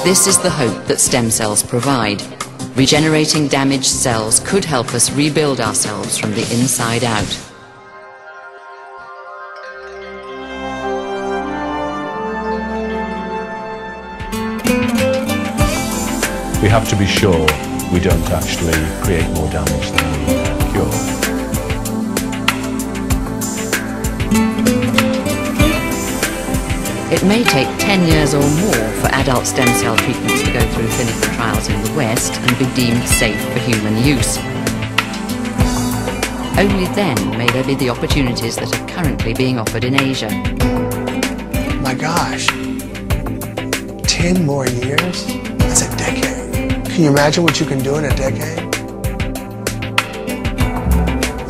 This is the hope that stem cells provide. Regenerating damaged cells could help us rebuild ourselves from the inside out. We have to be sure we don't actually create more damage than we cure. It may take 10 years or more for adult stem cell treatments to go through clinical trials in the West and be deemed safe for human use. Only then may there be the opportunities that are currently being offered in Asia. My gosh, 10 more years? That's a decade. Can you imagine what you can do in a decade?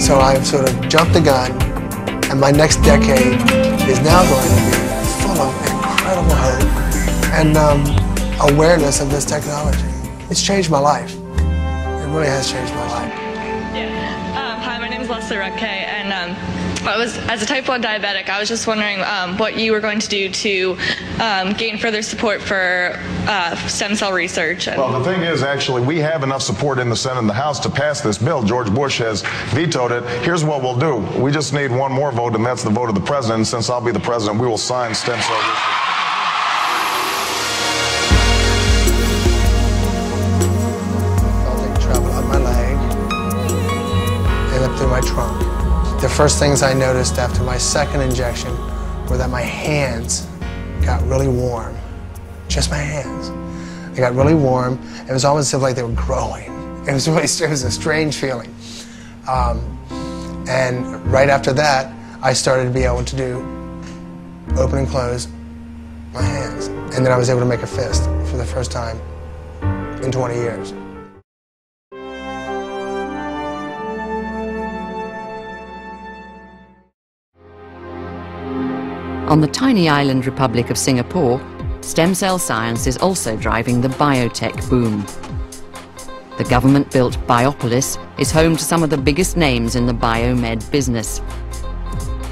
So I've sort of jumped the gun, and my next decade is now going to be full of incredible hope and awareness of this technology. It's changed my life. It really has changed my life. Yeah. Hi, my name is Leslie Rucke, and as a type 1 diabetic, I was just wondering what you were going to do to gain further support for stem cell research. Well, the thing is, actually, we have enough support in the Senate and the House to pass this bill. George Bush has vetoed it. Here's what we'll do. We just need one more vote, and that's the vote of the president. And since I'll be the president, we will sign stem cell research. I'll take travel up my leg and up through my trunk. The first things I noticed after my second injection were that my hands got really warm. Just my hands. They got really warm. It was almost as if like they were growing. It was a strange feeling. And right after that, I started to be able to do open and close my hands. And then I was able to make a fist for the first time in 20 years. On the tiny island republic of Singapore, stem cell science is also driving the biotech boom. The government-built Biopolis is home to some of the biggest names in the biomed business.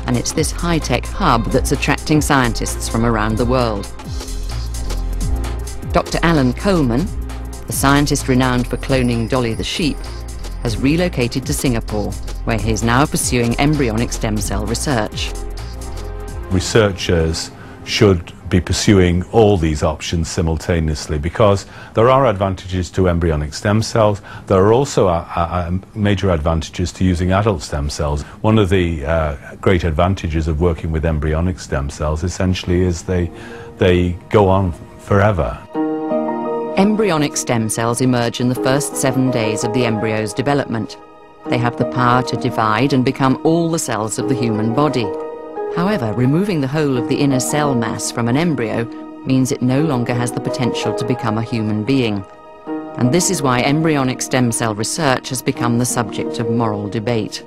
And it's this high-tech hub that's attracting scientists from around the world. Dr. Alan Coleman, the scientist renowned for cloning Dolly the sheep, has relocated to Singapore, where he is now pursuing embryonic stem cell research. Researchers should be pursuing all these options simultaneously because there are advantages to embryonic stem cells. There are also major advantages to using adult stem cells. One of the great advantages of working with embryonic stem cells essentially is they go on forever. Embryonic stem cells emerge in the first 7 days of the embryo's development. They have the power to divide and become all the cells of the human body. However, removing the whole of the inner cell mass from an embryo means it no longer has the potential to become a human being. And this is why embryonic stem cell research has become the subject of moral debate.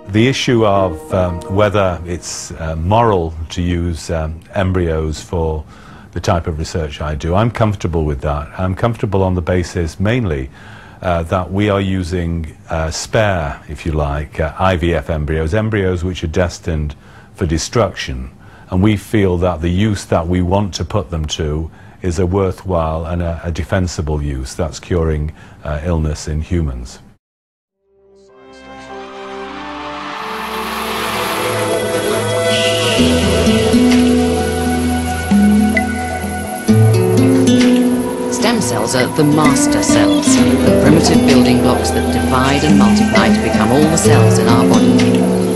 The issue of whether it's moral to use embryos for the type of research I do, I'm comfortable with that. I'm comfortable on the basis mainly that we are using spare, if you like, IVF embryos which are destined for destruction, and we feel that the use that we want to put them to is a worthwhile and a defensible use. That's curing illness in humans. Stem cells are the master cells, the primitive building blocks that divide and multiply to become all the cells in our body.